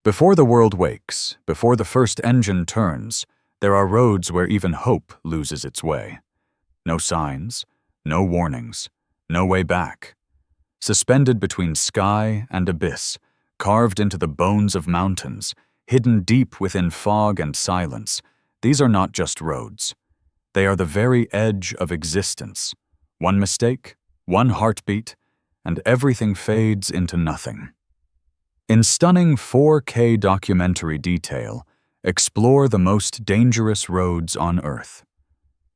Before the world wakes, before the first engine turns, there are roads where even hope loses its way. No signs, no warnings, no way back. Suspended between sky and abyss, carved into the bones of mountains, hidden deep within fog and silence, these are not just roads. They are the very edge of existence. One mistake, one heartbeat, and everything fades into nothing. In stunning 4K documentary detail, explore the most dangerous roads on Earth.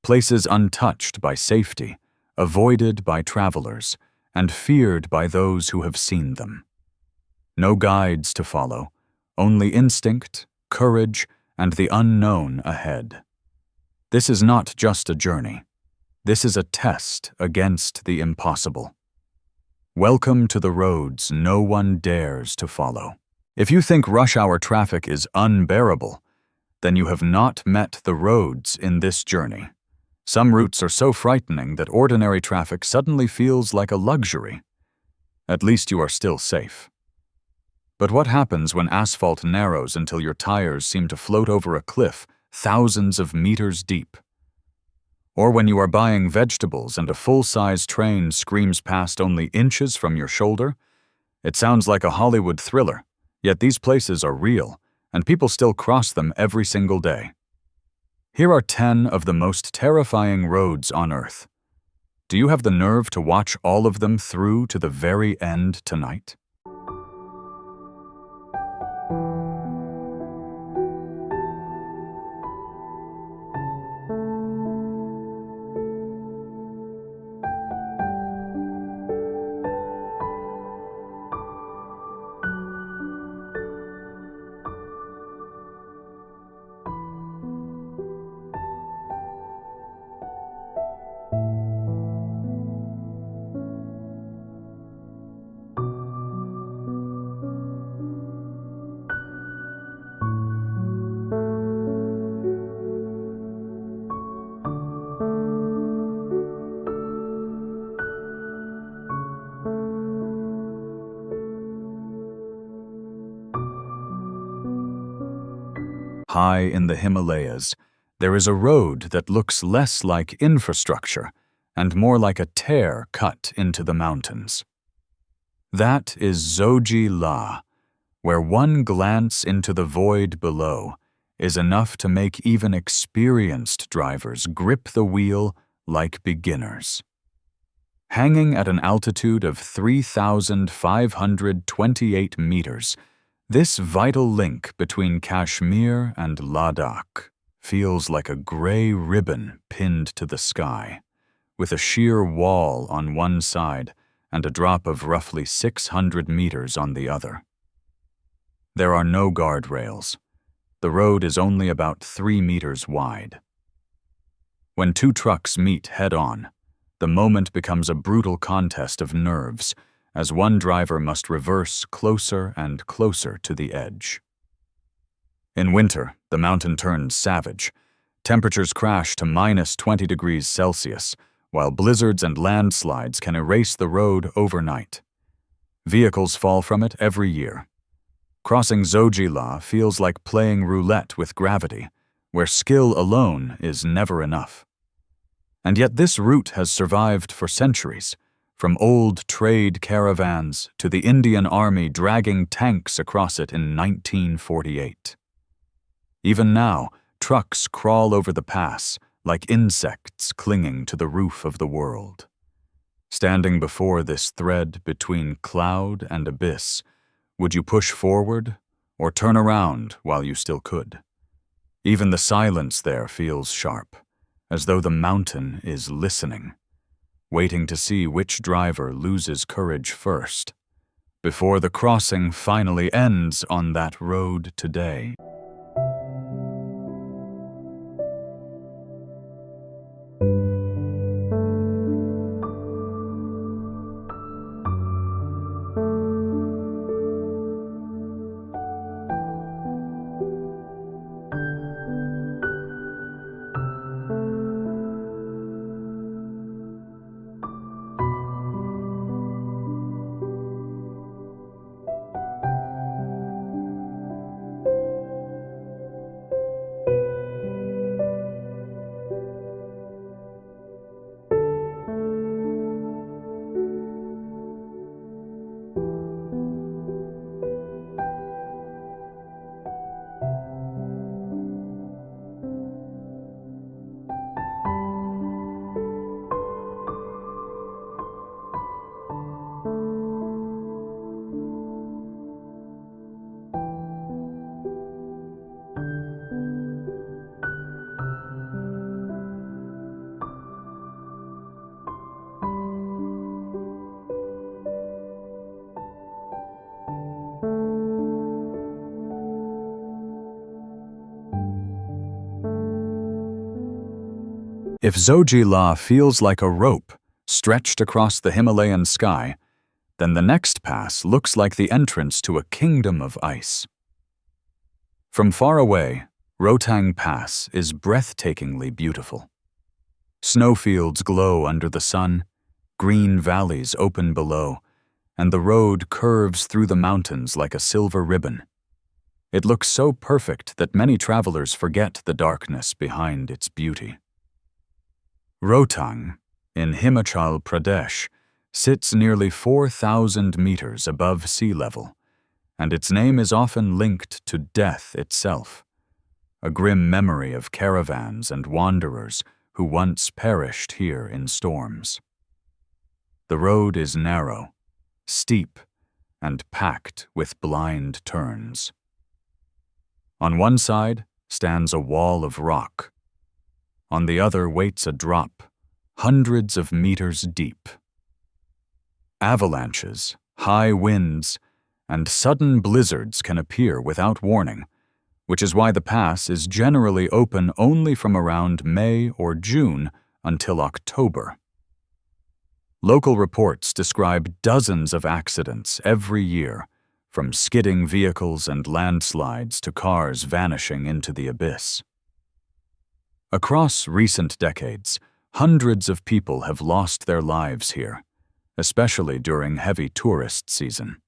Places untouched by safety, avoided by travelers, and feared by those who have seen them. No guides to follow, only instinct, courage, and the unknown ahead. This is not just a journey. This is a test against the impossible. Welcome to the roads no one dares to follow. If you think rush hour traffic is unbearable, then you have not met the roads in this journey. Some routes are so frightening that ordinary traffic suddenly feels like a luxury. At least you are still safe. But what happens when asphalt narrows until your tires seem to float over a cliff thousands of meters deep? Or when you are buying vegetables and a full-size train screams past only inches from your shoulder? It sounds like a Hollywood thriller, yet these places are real, and people still cross them every single day. Here are 10 of the most terrifying roads on Earth. Do you have the nerve to watch all of them through to the very end tonight? High in the Himalayas, there is a road that looks less like infrastructure and more like a tear cut into the mountains. That is Zoji La, where one glance into the void below is enough to make even experienced drivers grip the wheel like beginners. Hanging at an altitude of 3,528 meters, this vital link between Kashmir and Ladakh feels like a gray ribbon pinned to the sky, with a sheer wall on one side and a drop of roughly 600 meters on the other. There are no guardrails. The road is only about 3 meters wide. When two trucks meet head-on, the moment becomes a brutal contest of nerves, as one driver must reverse closer and closer to the edge. In winter, the mountain turns savage. Temperatures crash to -20 degrees Celsius, while blizzards and landslides can erase the road overnight. Vehicles fall from it every year. Crossing Zojila feels like playing roulette with gravity, where skill alone is never enough. And yet this route has survived for centuries, from old trade caravans to the Indian Army dragging tanks across it in 1948. Even now, trucks crawl over the pass like insects clinging to the roof of the world. Standing before this thread between cloud and abyss, would you push forward or turn around while you still could? Even the silence there feels sharp, as though the mountain is listening, waiting to see which driver loses courage first, before the crossing finally ends on that road today. If Zojila feels like a rope stretched across the Himalayan sky, then the next pass looks like the entrance to a kingdom of ice. From far away, Rotang Pass is breathtakingly beautiful. Snowfields glow under the sun, green valleys open below, and the road curves through the mountains like a silver ribbon. It looks so perfect that many travelers forget the darkness behind its beauty. Rotang, in Himachal Pradesh, sits nearly 4,000 meters above sea level, and its name is often linked to death itself, a grim memory of caravans and wanderers who once perished here in storms. The road is narrow, steep, and packed with blind turns. On one side stands a wall of rock. On the other waits a drop, hundreds of meters deep. Avalanches, high winds, and sudden blizzards can appear without warning, which is why the pass is generally open only from around May or June until October. Local reports describe dozens of accidents every year, from skidding vehicles and landslides to cars vanishing into the abyss. Across recent decades, hundreds of people have lost their lives here, especially during heavy tourist season.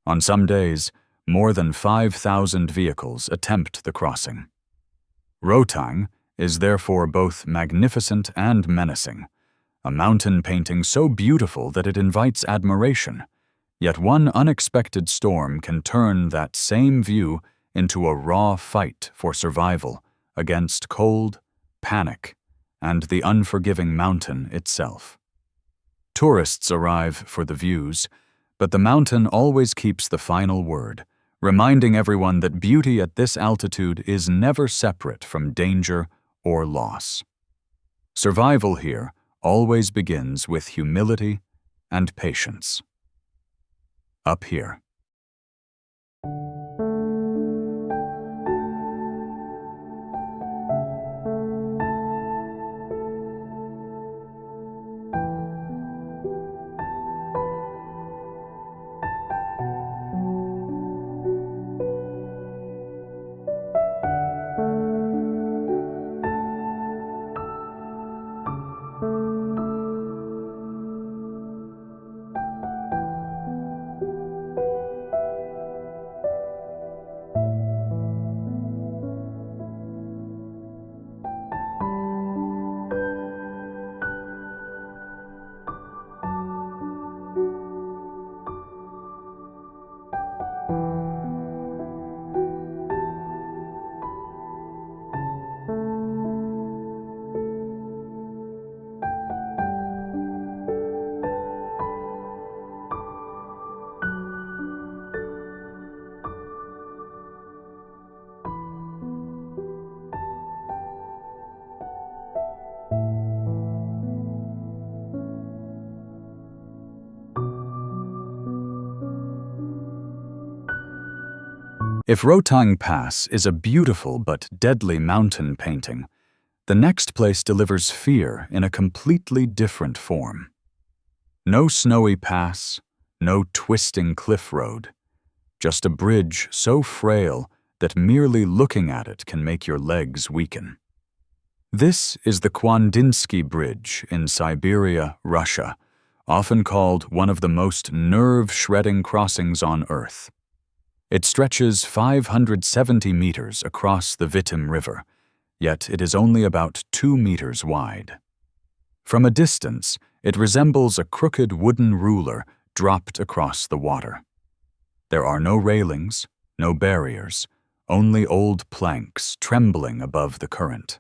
On some days, more than 5,000 vehicles attempt the crossing. Rotang is therefore both magnificent and menacing, a mountain painting so beautiful that it invites admiration, yet one unexpected storm can turn that same view into a raw fight for survival against cold, panic, and the unforgiving mountain itself. Tourists arrive for the views, but the mountain always keeps the final word, reminding everyone that beauty at this altitude is never separate from danger or loss. Survival here always begins with humility and patience. Up here. If Rotang Pass is a beautiful but deadly mountain painting, the next place delivers fear in a completely different form. No snowy pass, no twisting cliff road, just a bridge so frail that merely looking at it can make your legs weaken. This is the Kwandinsky Bridge in Siberia, Russia, often called one of the most nerve-shredding crossings on Earth. It stretches 570 meters across the Vitim River, yet it is only about 2 meters wide. From a distance, it resembles a crooked wooden ruler dropped across the water. There are no railings, no barriers, only old planks trembling above the current.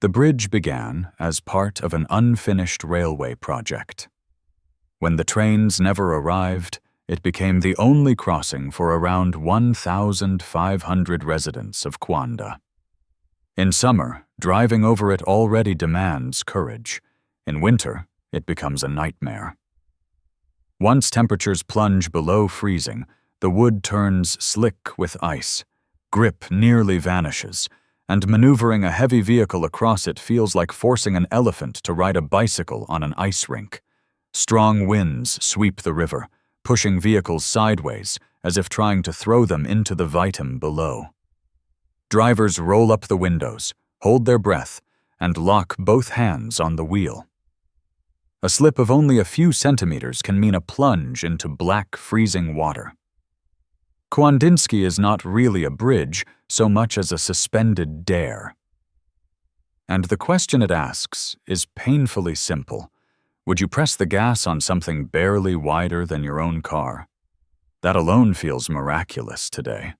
The bridge began as part of an unfinished railway project. When the trains never arrived, it became the only crossing for around 1,500 residents of Kwanda. In summer, driving over it already demands courage. In winter, it becomes a nightmare. Once temperatures plunge below freezing, the wood turns slick with ice, grip nearly vanishes, and maneuvering a heavy vehicle across it feels like forcing an elephant to ride a bicycle on an ice rink. Strong winds sweep the river, pushing vehicles sideways as if trying to throw them into the Vitim below. Drivers roll up the windows, hold their breath, and lock both hands on the wheel. A slip of only a few centimeters can mean a plunge into black, freezing water. Kwandinsky is not really a bridge so much as a suspended dare. And the question it asks is painfully simple. Would you press the gas on something barely wider than your own car? That alone feels miraculous today.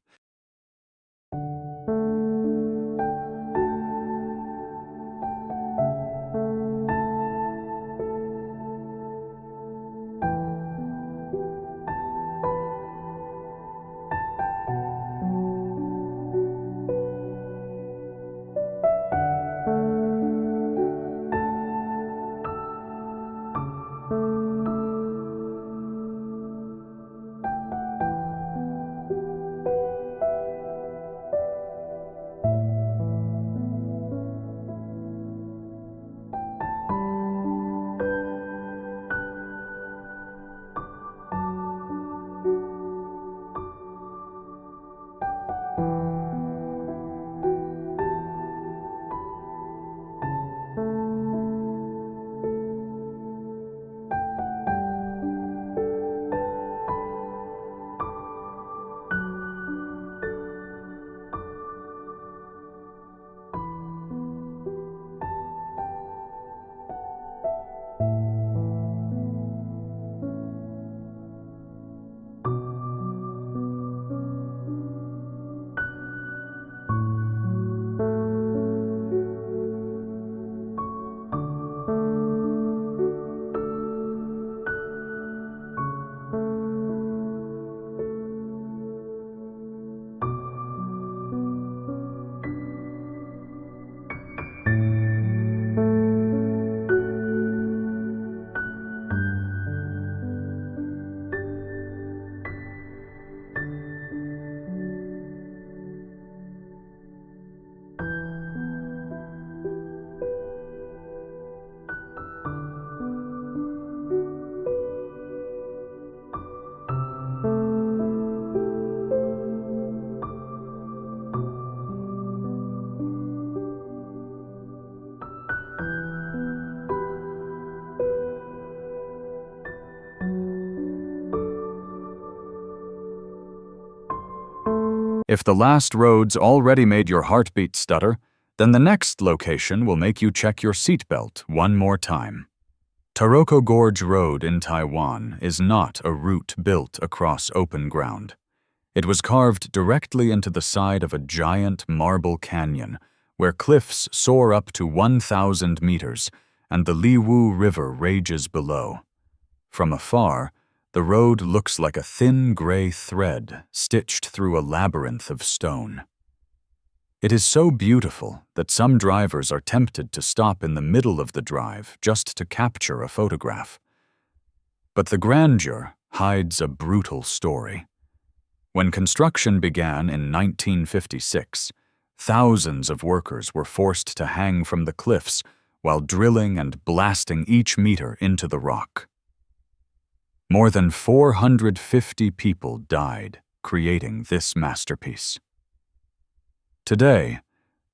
If the last roads already made your heartbeat stutter, then the next location will make you check your seatbelt one more time. Taroko Gorge Road in Taiwan is not a route built across open ground. It was carved directly into the side of a giant marble canyon where cliffs soar up to 1,000 meters and the Liwu River rages below. From afar, the road looks like a thin gray thread stitched through a labyrinth of stone. It is so beautiful that some drivers are tempted to stop in the middle of the drive just to capture a photograph. But the grandeur hides a brutal story. When construction began in 1956, thousands of workers were forced to hang from the cliffs while drilling and blasting each meter into the rock. More than 450 people died creating this masterpiece. Today,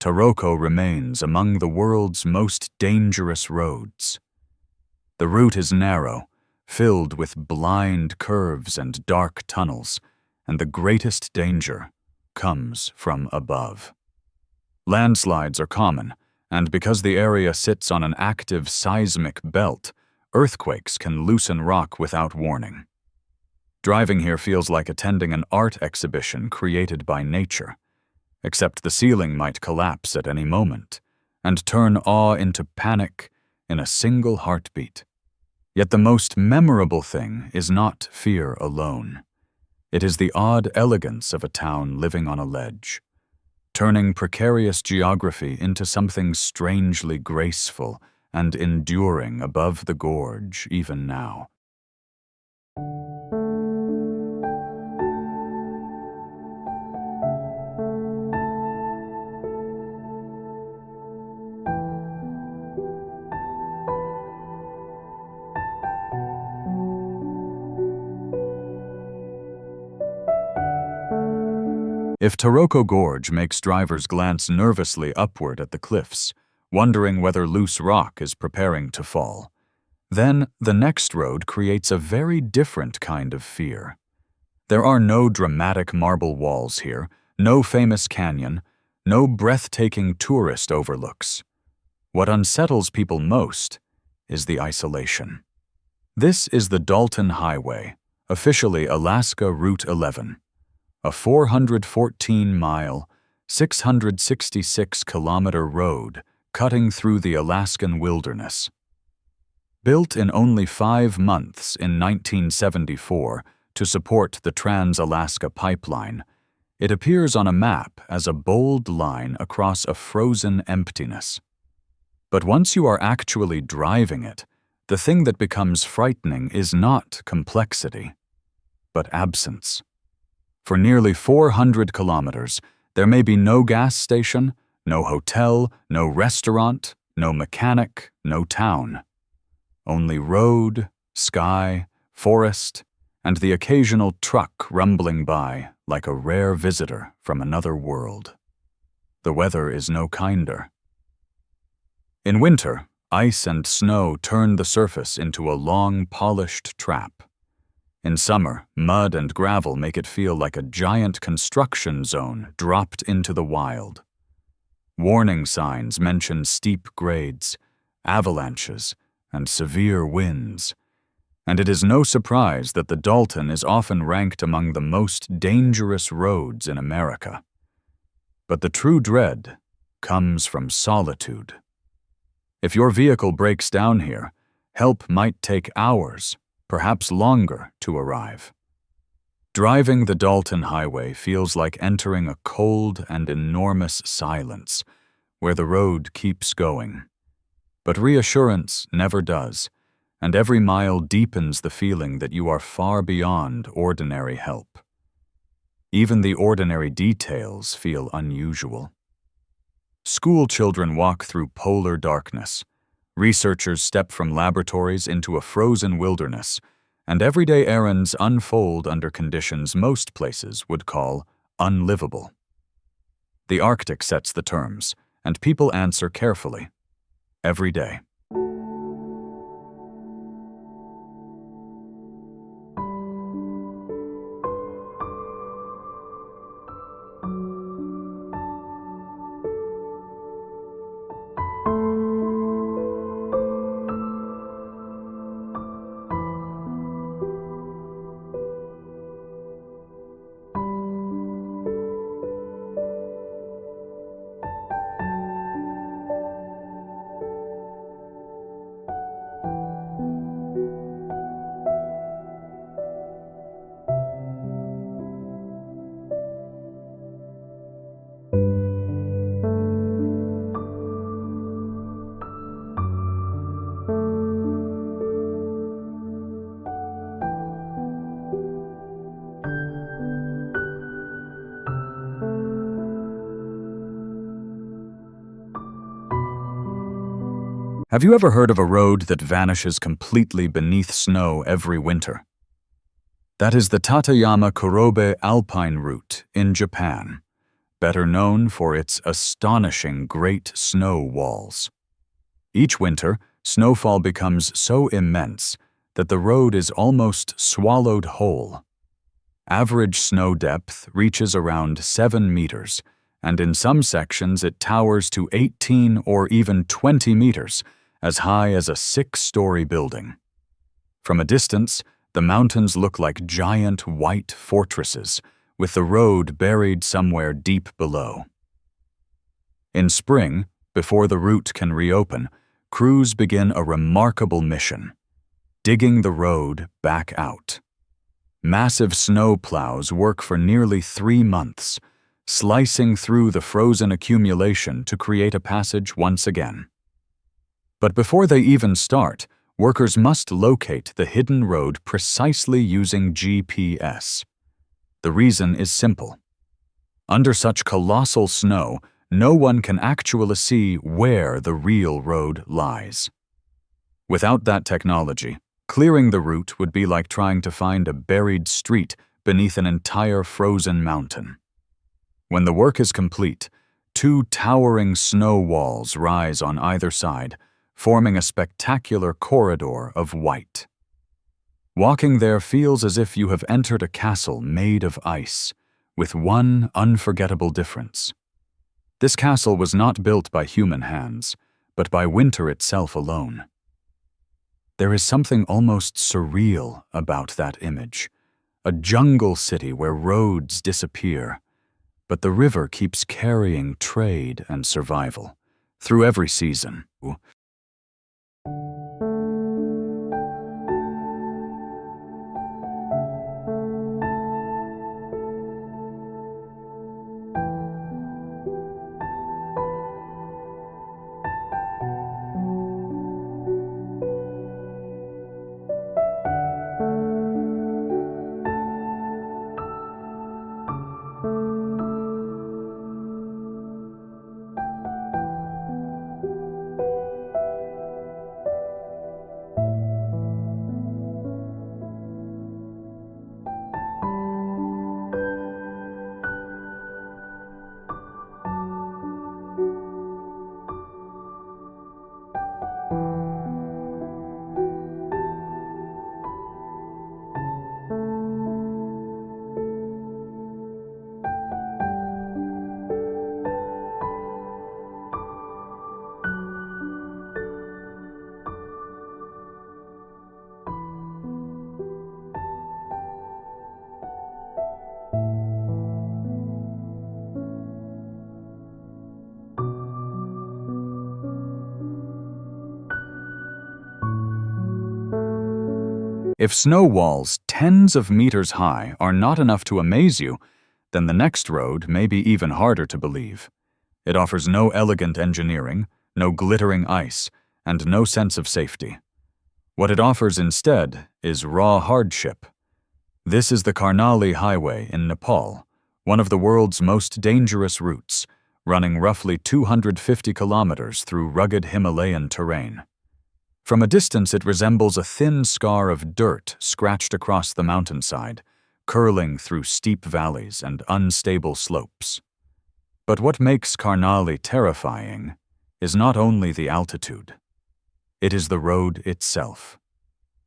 Taroko remains among the world's most dangerous roads. The route is narrow, filled with blind curves and dark tunnels, and the greatest danger comes from above. Landslides are common, and because the area sits on an active seismic belt, earthquakes can loosen rock without warning. Driving here feels like attending an art exhibition created by nature, except the ceiling might collapse at any moment and turn awe into panic in a single heartbeat. Yet the most memorable thing is not fear alone. It is the odd elegance of a town living on a ledge, turning precarious geography into something strangely graceful and enduring above the gorge even now. If Taroko Gorge makes drivers glance nervously upward at the cliffs, wondering whether loose rock is preparing to fall, then the next road creates a very different kind of fear. There are no dramatic marble walls here, no famous canyon, no breathtaking tourist overlooks. What unsettles people most is the isolation. This is the Dalton Highway, officially Alaska Route 11, a 414-mile, 666-kilometer road cutting through the Alaskan wilderness. Built in only 5 months in 1974 to support the Trans-Alaska Pipeline, it appears on a map as a bold line across a frozen emptiness. But once you are actually driving it, the thing that becomes frightening is not complexity, but absence. For nearly 400 kilometers, there may be no gas station, no hotel, no restaurant, no mechanic, no town. Only road, sky, forest, and the occasional truck rumbling by like a rare visitor from another world. The weather is no kinder. In winter, ice and snow turn the surface into a long, polished trap. In summer, mud and gravel make it feel like a giant construction zone dropped into the wild. Warning signs mention steep grades, avalanches, and severe winds, and it is no surprise that the Dalton is often ranked among the most dangerous roads in America. But the true dread comes from solitude. If your vehicle breaks down here, help might take hours, perhaps longer, to arrive. Driving the Dalton Highway feels like entering a cold and enormous silence, where the road keeps going. But reassurance never does, and every mile deepens the feeling that you are far beyond ordinary help. Even the ordinary details feel unusual. School children walk through polar darkness. Researchers step from laboratories into a frozen wilderness, and everyday errands unfold under conditions most places would call unlivable. The Arctic sets the terms, and people answer carefully, every day. Have you ever heard of a road that vanishes completely beneath snow every winter? That is the Tateyama-Kurobe Alpine Route in Japan, better known for its astonishing Great Snow Walls. Each winter, snowfall becomes so immense that the road is almost swallowed whole. Average snow depth reaches around 7 meters, and in some sections it towers to 18 or even 20 meters, as high as a 6-story building. From a distance, the mountains look like giant white fortresses, with the road buried somewhere deep below. In spring, before the route can reopen, crews begin a remarkable mission: digging the road back out. Massive snow plows work for nearly 3 months, slicing through the frozen accumulation to create a passage once again. But before they even start, workers must locate the hidden road precisely using GPS. The reason is simple. Under such colossal snow, no one can actually see where the real road lies. Without that technology, clearing the route would be like trying to find a buried street beneath an entire frozen mountain. When the work is complete, two towering snow walls rise on either side, forming a spectacular corridor of white. Walking there feels as if you have entered a castle made of ice, with one unforgettable difference. This castle was not built by human hands, but by winter itself alone. There is something almost surreal about that image, a jungle city where roads disappear, but the river keeps carrying trade and survival through every season. If snow walls tens of meters high are not enough to amaze you, then the next road may be even harder to believe. It offers no elegant engineering, no glittering ice, and no sense of safety. What it offers instead is raw hardship. This is the Karnali Highway in Nepal, one of the world's most dangerous routes, running roughly 250 kilometers through rugged Himalayan terrain. From a distance, it resembles a thin scar of dirt scratched across the mountainside, curling through steep valleys and unstable slopes. But what makes Karnali terrifying is not only the altitude. It is the road itself.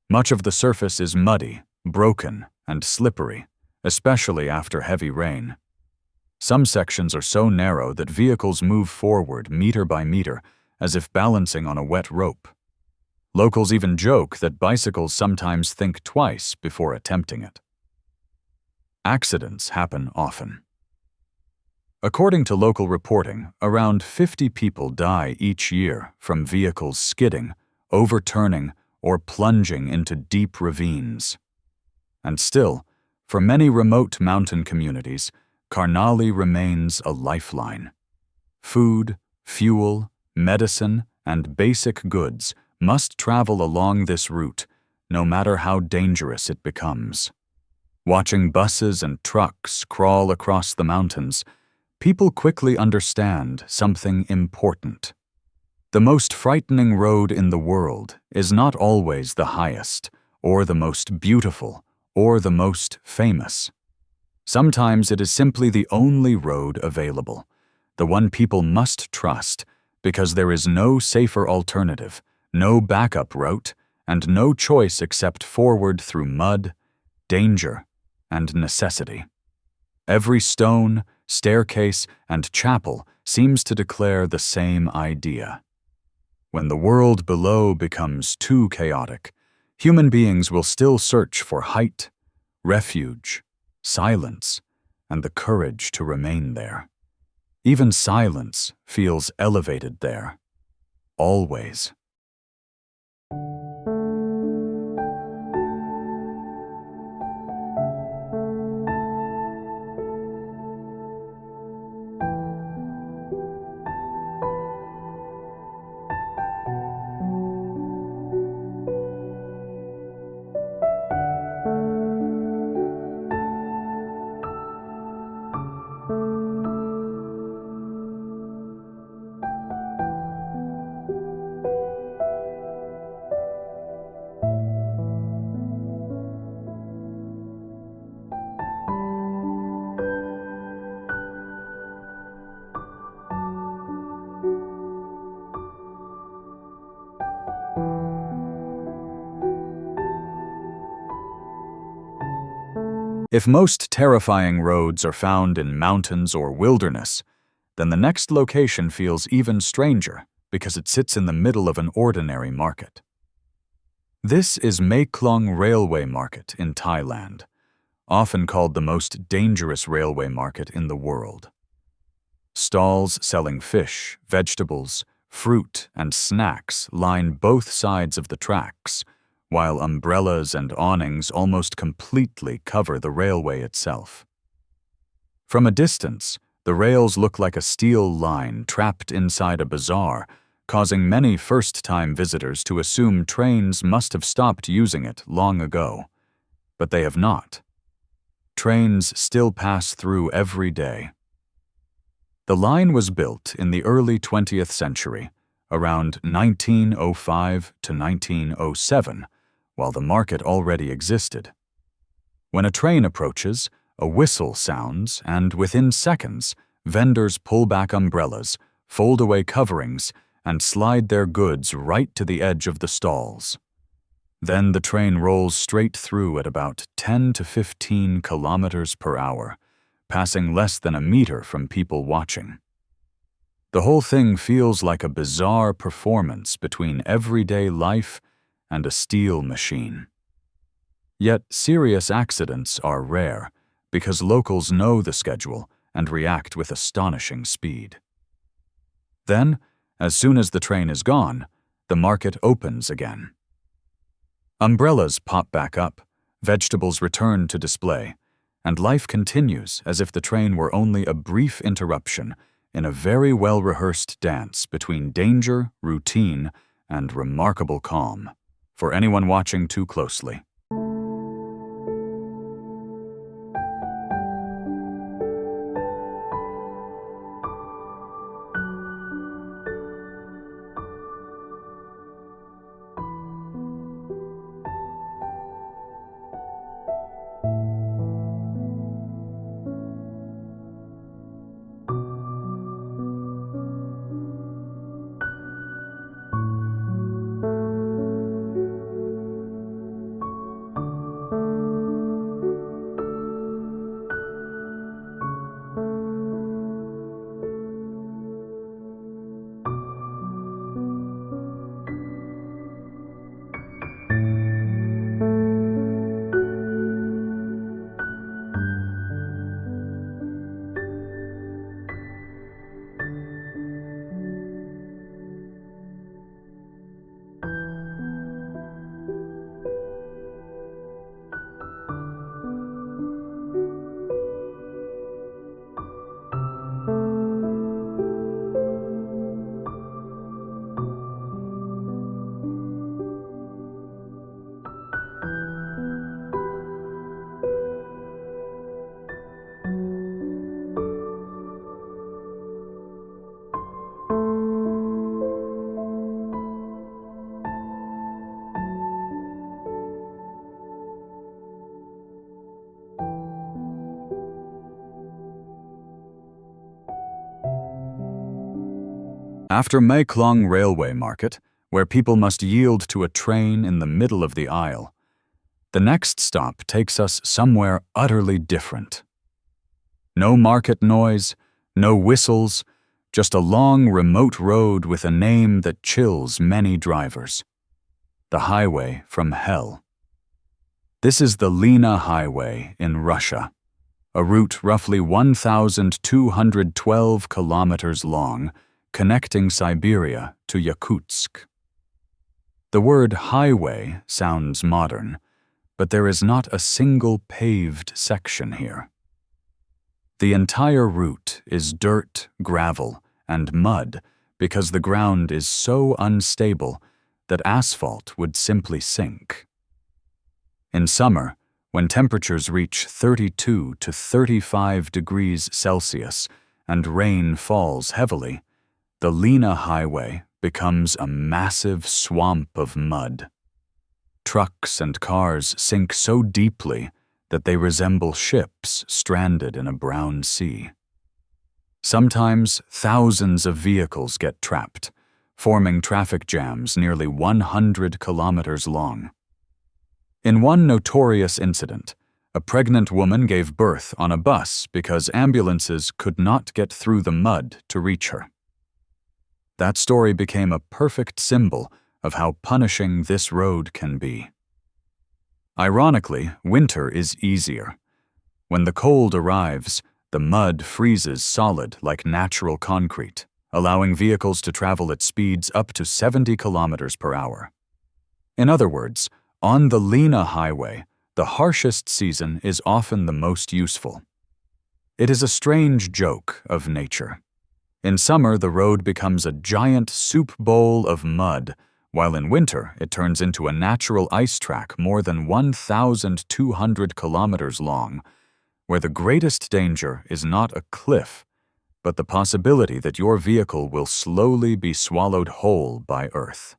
Much of the surface is muddy, broken, and slippery, especially after heavy rain. Some sections are so narrow that vehicles move forward meter by meter, as if balancing on a wet rope. Locals even joke that bicycles sometimes think twice before attempting it. Accidents happen often. According to local reporting, around 50 people die each year from vehicles skidding, overturning, or plunging into deep ravines. And still, for many remote mountain communities, Karnali remains a lifeline. Food, fuel, medicine, and basic goods must travel along this route, no matter how dangerous it becomes. Watching buses and trucks crawl across the mountains, people quickly understand something important. The most frightening road in the world is not always the highest, or the most beautiful, or the most famous. Sometimes it is simply the only road available, the one people must trust, because there is no safer alternative, no backup route, and no choice except forward through mud, danger, and necessity. Every stone, staircase, and chapel seems to declare the same idea. When the world below becomes too chaotic, human beings will still search for height, refuge, silence, and the courage to remain there. Even silence feels elevated there. Always. If most terrifying roads are found in mountains or wilderness, then the next location feels even stranger because it sits in the middle of an ordinary market. This is Mae Klong Railway Market in Thailand, often called the most dangerous railway market in the world. Stalls selling fish, vegetables, fruit, and snacks line both sides of the tracks, while umbrellas and awnings almost completely cover the railway itself. From a distance, the rails look like a steel line trapped inside a bazaar, causing many first-time visitors to assume trains must have stopped using it long ago. But they have not. Trains still pass through every day. The line was built in the early 20th century, around 1905 to 1907, while the market already existed. When a train approaches, a whistle sounds, and within seconds, vendors pull back umbrellas, fold away coverings, and slide their goods right to the edge of the stalls. Then the train rolls straight through at about 10 to 15 kilometers per hour, passing less than a meter from people watching. The whole thing feels like a bizarre performance between everyday life and a steel machine. Yet serious accidents are rare because locals know the schedule and react with astonishing speed. Then, as soon as the train is gone, the market opens again. Umbrellas pop back up, vegetables return to display, and life continues as if the train were only a brief interruption in a very well-rehearsed dance between danger, routine, and remarkable calm, for anyone watching too closely. After Mae Klong Railway Market, where people must yield to a train in the middle of the aisle, the next stop takes us somewhere utterly different. No market noise, no whistles, just a long, remote road with a name that chills many drivers. The highway from hell. This is the Lena Highway in Russia, a route roughly 1,212 kilometers long, connecting Siberia to Yakutsk. The word highway sounds modern, but there is not a single paved section here. The entire route is dirt, gravel, and mud because the ground is so unstable that asphalt would simply sink. In summer, when temperatures reach 32 to 35 degrees Celsius and rain falls heavily, the Lena Highway becomes a massive swamp of mud. Trucks and cars sink so deeply that they resemble ships stranded in a brown sea. Sometimes thousands of vehicles get trapped, forming traffic jams nearly 100 kilometers long. In one notorious incident, A pregnant woman gave birth on a bus because ambulances could not get through the mud to reach her. That story became a perfect symbol of how punishing this road can be. Ironically, winter is easier. When the cold arrives, the mud freezes solid like natural concrete, allowing vehicles to travel at speeds up to 70 kilometers per hour. In other words, on the Lena Highway, the harshest season is often the most useful. It is a strange joke of nature. In summer, the road becomes a giant soup bowl of mud, while in winter it turns into a natural ice track more than 1,200 kilometers long, where the greatest danger is not a cliff, but the possibility that your vehicle will slowly be swallowed whole by Earth.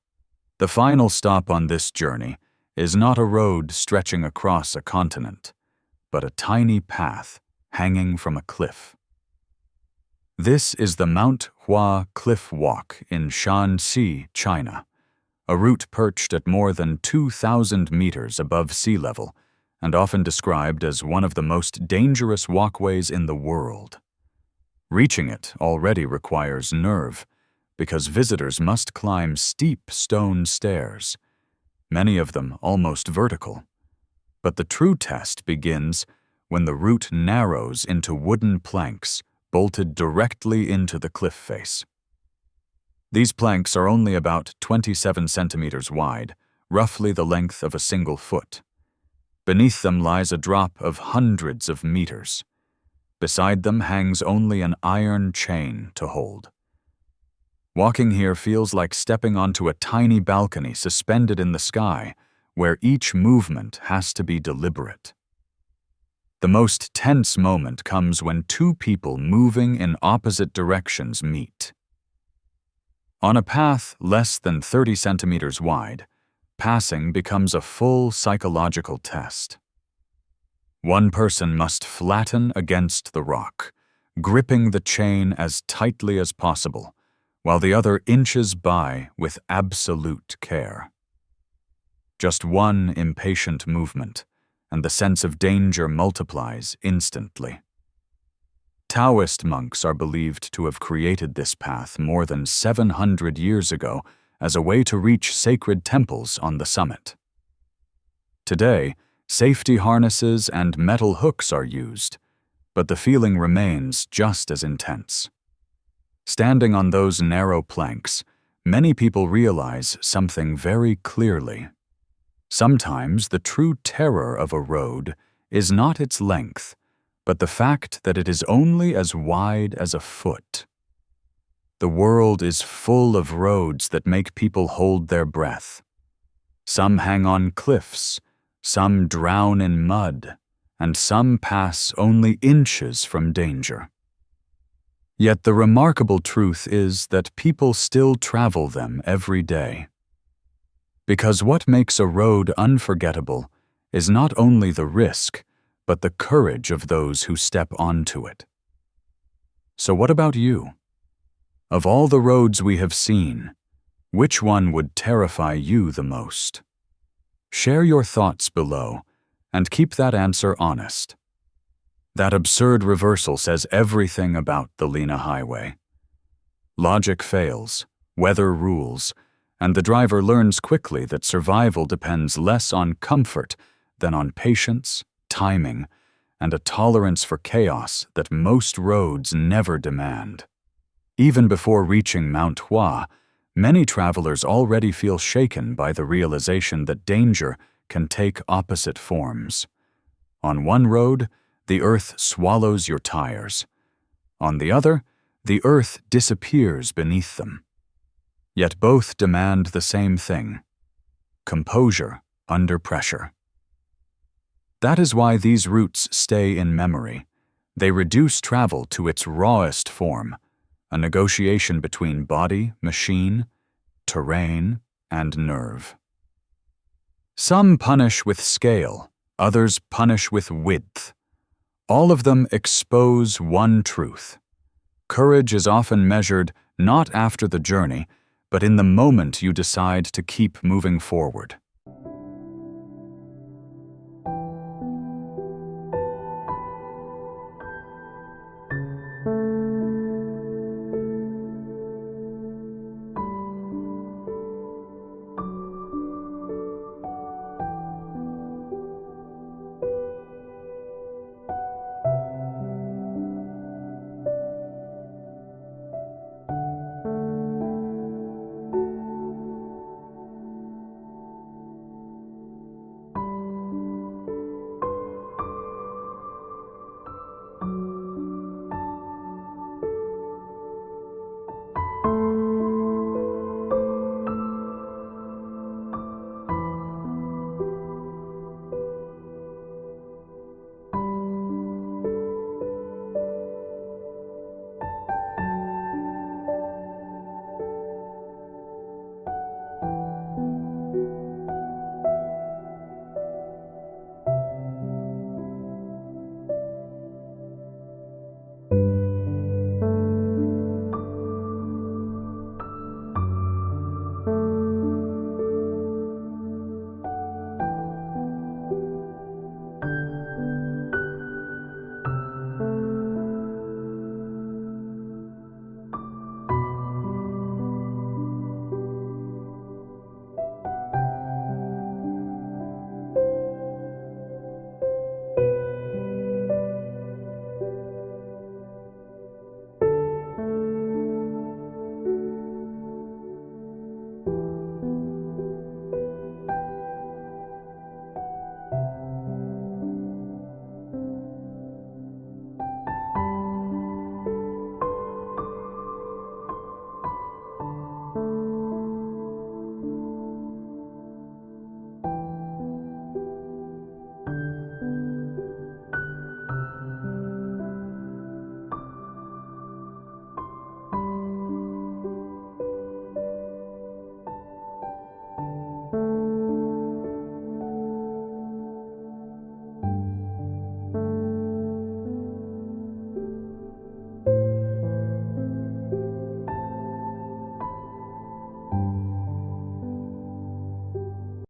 The final stop on this journey is not a road stretching across a continent, but a tiny path hanging from a cliff. This is the Mount Hua Cliff Walk in Shanxi, China, a route perched at more than 2,000 meters above sea level and often described as one of the most dangerous walkways in the world. Reaching it already requires nerve, because visitors must climb steep stone stairs, many of them almost vertical. But the true test begins when the route narrows into wooden planks bolted directly into the cliff face. These planks are only about 27 centimeters wide, roughly the length of a single foot. Beneath them lies a drop of hundreds of meters. Beside them hangs only an iron chain to hold. Walking here feels like stepping onto a tiny balcony suspended in the sky, where each movement has to be deliberate. The most tense moment comes when two people moving in opposite directions meet. On a path less than 30 centimeters wide, passing becomes a full psychological test. One person must flatten against the rock, gripping the chain as tightly as possible, while the other inches by with absolute care. Just one impatient movement, and the sense of danger multiplies instantly. Taoist monks are believed to have created this path more than 700 years ago as a way to reach sacred temples on the summit. Today, safety harnesses and metal hooks are used, but the feeling remains just as intense. Standing on those narrow planks, many people realize something very clearly. Sometimes the true terror of a road is not its length, but the fact that it is only as wide as a foot. The world is full of roads that make people hold their breath. Some hang on cliffs, some drown in mud, and some pass only inches from danger. Yet the remarkable truth is that people still travel them every day. Because what makes a road unforgettable is not only the risk, but the courage of those who step onto it. So what about you? Of all the roads we have seen, which one would terrify you the most? Share your thoughts below, and keep that answer honest. That absurd reversal says everything about the Lena Highway. Logic fails, weather rules, and the driver learns quickly that survival depends less on comfort than on patience, timing, and a tolerance for chaos that most roads never demand. Even before reaching Mount Hua, many travelers already feel shaken by the realization that danger can take opposite forms. On one road, the earth swallows your tires. On the other, the earth disappears beneath them. Yet both demand the same thing: composure under pressure. That is why these routes stay in memory. They reduce travel to its rawest form, a negotiation between body, machine, terrain, and nerve. Some punish with scale, others punish with width. All of them expose one truth. Courage is often measured not after the journey, but in the moment you decide to keep moving forward.